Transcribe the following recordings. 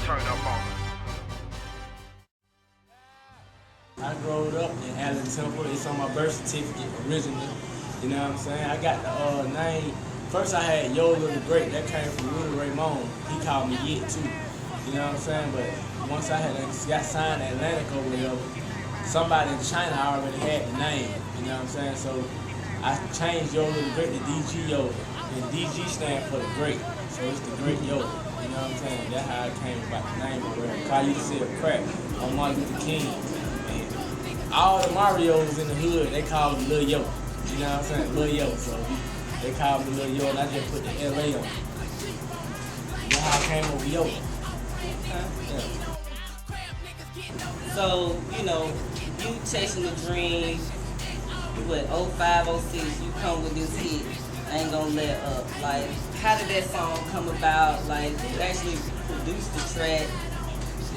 turn up on it. I grew up in Allen Temple. It's on my birth certificate originally. You know what I'm saying? I got the name. First I had Yola the Great. That came from Little Raymond. He called me Yit too. You know what I'm saying? But once I got signed to Atlantic over there, somebody in China already had the name. You know what I'm saying? So I changed Yola the Great to DG Yola. And DG stand for the Great. So it's the Great Yola. You know what I'm saying? That's how it came about the name over there. Cause I used to sell crack on Martin Luther King. All the Marios in the hood, they call him Lil Yo. You know what I'm saying? Lil Yo. So they call me Lil Yo, and I just put the LA on it. That's how I came over Yo. Yeah. So, you know, you chasing the dream, what, 05, 06, you come with this hit, Ain't Gone Let Up. Like, how did that song come about? Like, who actually produced the track?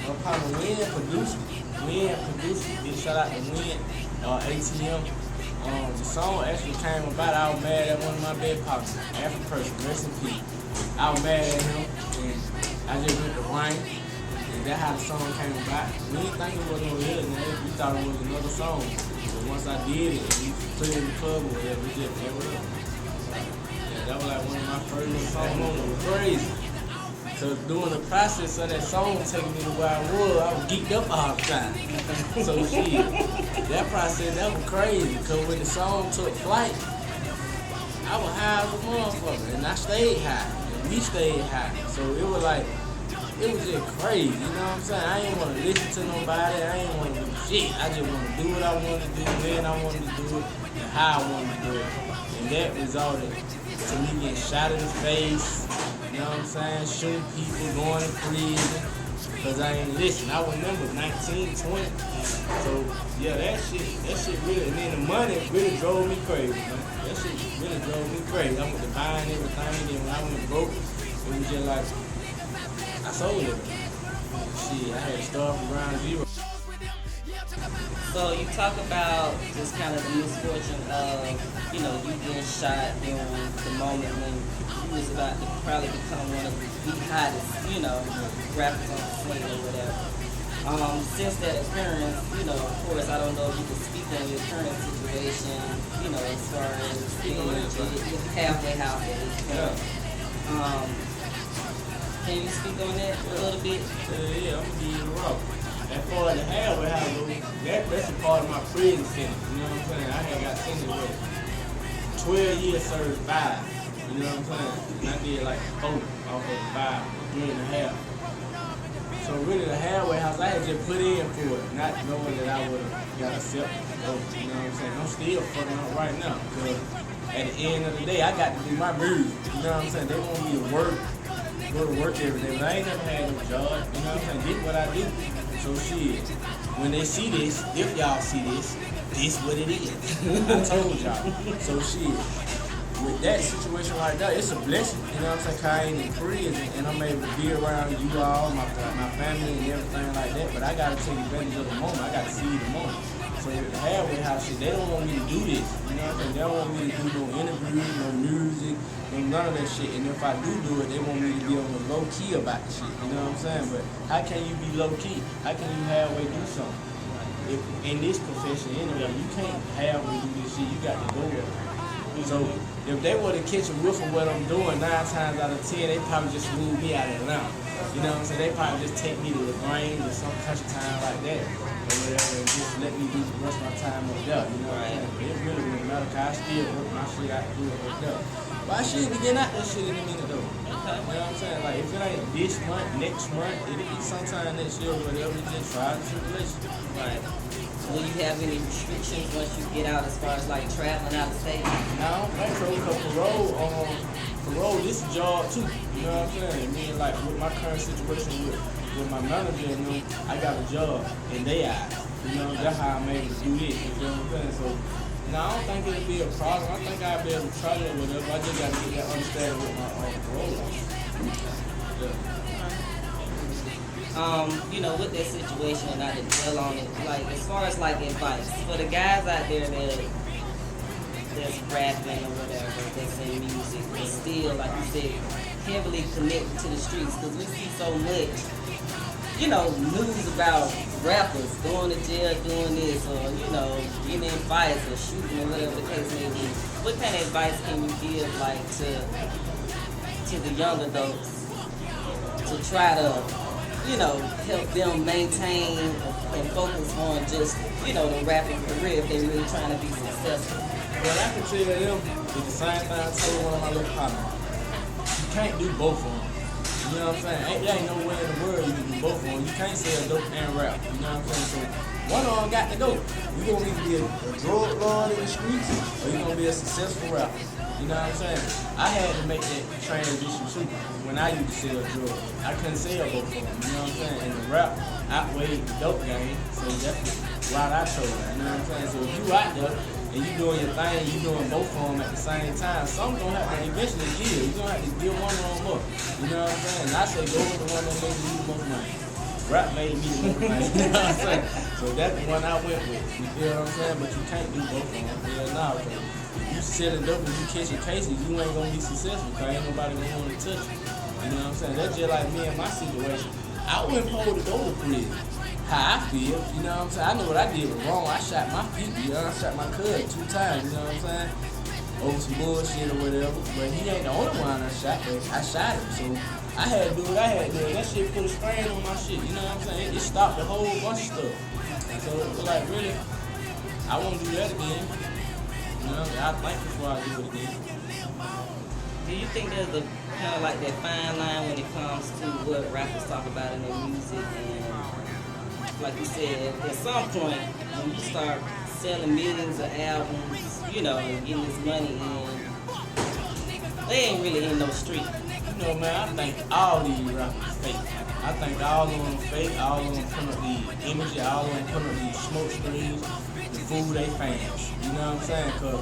I'm probably Win produced it. Win produced it. Big shout out to Win, ATM. The song actually came about. I was mad at one of my bed partners, African person, rest in peace. I was mad at him, and I just went to Rain, and that's how the song came about. We didn't think it was no real name. We thought it was another song. But once I did it, and we put it in the club, we just never up. Yeah, that was like one of my first little songs on it. It was crazy. So during the process of that song taking me to where I was geeked up all the time. So shit, that process, that was crazy. Cause when the song took flight, I was high as a motherfucker. And I stayed high. And we stayed high. So it was like, it was just crazy, you know what I'm saying? I ain't want to listen to nobody. I ain't want to do shit. I just want to do what I want to do, when I want to do it, and how I want to do it. And that resulted to me getting shot in the face. You know what I'm saying? Shooting people, going to prison, because I ain't listen. I remember 19, 20. So, yeah, that shit really, and then the money really drove me crazy, man. That shit really drove me crazy. I went to buying everything, and then when I went broke, it was just like, I sold it. Shit, I had to start from ground zero. So you talk about just kind of the misfortune of, you know, you getting shot during the moment when you was about to probably become one of the hottest, you know, rappers on the scene or whatever. Since that occurrence, you know, of course, I don't know if you can speak on your current situation, you know, as far as being the halfway house at this point. Can you speak on that a little bit? Yeah, I'm gonna give you the raw. As far as the halfway house, that's a part of my prison sentence. You know what I'm saying? I had got sentenced with 12 years served 5. You know what I'm saying? And I did like 4 off of 5, 3.5. So really the halfway house, I had just put in for it, not knowing that I would have got accepted. You know what I'm saying? I'm still fucking up right now. Because at the end of the day, I got to do my music. You know what I'm saying? They want me to work, go to work every day. But I ain't never had no job. You know what I'm saying? This what I do. So shit, when they see this, if y'all see this what it is. I told y'all. So shit, with that situation like that, it's a blessing. You know what I'm saying? Cause I ain't in prison and I'm able to be around you all, my family and everything like that. But I gotta take advantage of the moment. I gotta see the moment. So with the halfway house shit, they don't want me to do this. You know what I'm saying? They don't want me to do no interviews, no music, no none of that shit. And if I do it, they want me to be on the low key about the shit. You know what I'm saying? But how can you be low key? How can you halfway do something? If, in this profession anyway, you can't halfway do this shit. You got to go there. So if they were to catch a whiff of what I'm doing 9 times out of 10, they probably just move me out of Atlanta. You know what I'm saying? They probably just take me to the Grange or some country town like that or whatever and just let me do the rest of my time up there. You know what I'm saying? But it really wouldn't matter because I still work my shit out to do it up there. But I should be getting out that shit in a minute though. You know what I'm saying? Like if it ain't this month, next month, it'll be sometime next year or whatever. We just try the tribulation. Right. Will you have any restrictions once you get out as far as like traveling out of state? No, that's so parole, this is a job too. You know what I'm saying? I mean, like with my current situation with my manager and them, I got a job in their eyes. You know, that's how I'm able to do this. You know what I'm saying? So, no, I don't think it'll be a problem. I think I'll be able to try it or whatever. I just got to get that understanding with my parole. Yeah. You know, with that situation and not to dwell on it, like as far as like advice for the guys out there that's rapping or whatever, that's in music, but still, like you said, heavily connected to the streets because we see so much, you know, news about rappers going to jail doing this or, you know, getting in fights or shooting or whatever the case may be. What kind of advice can you give like to the young adults to try to, you know, help them maintain and focus on just, you know, the rapping career if they're really trying to be successful? Well, I can tell them it's the same thing I told one of my little partners. You can't do both of them. You know what I'm saying? There ain't no way in the world you can do both of them. You can't sell dope and rap. You know what I'm saying? So one of them got to go. You gonna either be a drug lord in the streets or you gonna be a successful rapper. You know what I'm saying? I had to make that transition too when I used to sell drugs. I couldn't sell both of them. You know what I'm saying? And the rap outweighed the dope game, so that's the route I chose. You know what I'm saying? So if you out there and you doing your thing, you doing both of them at the same time, some gonna have to eventually give. You gonna have to give one of them up. You know what I'm saying? And I say go with the one that made you the most money. Rap made me the most money. You know what I'm saying? So that's the one I went with. You feel what I'm saying? But you can't do both of them. Hell no. You selling dope and you catching cases, you ain't gonna be successful because ain't nobody gonna want to touch you. You know what I'm saying? That's just like me and my situation. I wasn't supposed to go to prison. How I feel, you know what I'm saying? I know what I did was wrong. I shot my people, you know, I shot my cousin 2 times, you know what I'm saying? Over some bullshit or whatever. But he ain't the only one I shot, but I shot him. So I had to do what I had to do. And that shit put a strain on my shit, you know what I'm saying? It stopped a whole bunch of stuff. So it was like, really, I won't do that again. You know, I think before I do it again. Do you think there's a kind of like that fine line when it comes to what rappers talk about in their music and like you said, at some point when you start selling millions of albums, you know, and getting this money in, they ain't really in no street. You know, man, I think all these rappers fake. I think all of them fake, all of them put up these images, all of them put up these smoke screens to fool their fans. You know what I'm saying? Cause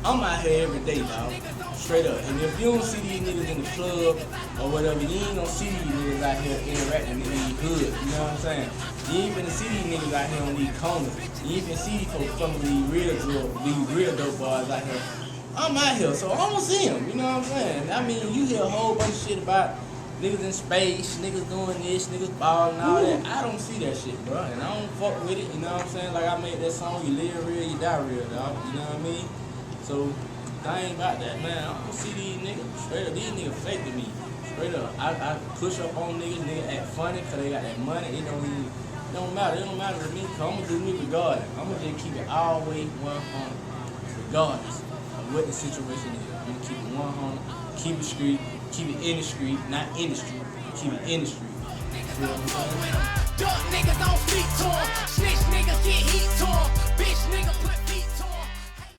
I'm out here every day, dog. Straight up. And if you don't see these niggas in the club or whatever, you ain't gonna see these niggas out here interacting in these hoods. You know what I'm saying? You ain't gonna see these niggas out here on these corners. You ain't gonna see these folks, some of these real dope boys out here. I'm out here, so I'm gonna see them. You know what I'm saying? I mean, you hear a whole bunch of shit about niggas in space, niggas doing this, niggas balling, all that. I don't see that shit, bro. And I don't fuck with it. You know what I'm saying? Like I made that song, you live real, you die real, dog. You know what I mean? So I ain't about that, man. I don't see these niggas. Straight up, these niggas fake to me. Straight up. I push up on niggas act funny because they got that money. It don't matter. It don't matter to me because I'm going to do me regardless. I'm going to just keep it all the way 100 regardless of what the situation is. I'm going to keep it 100, keep it street, keep it in the street, not in the street, keep it in the street. You feel what I'm saying?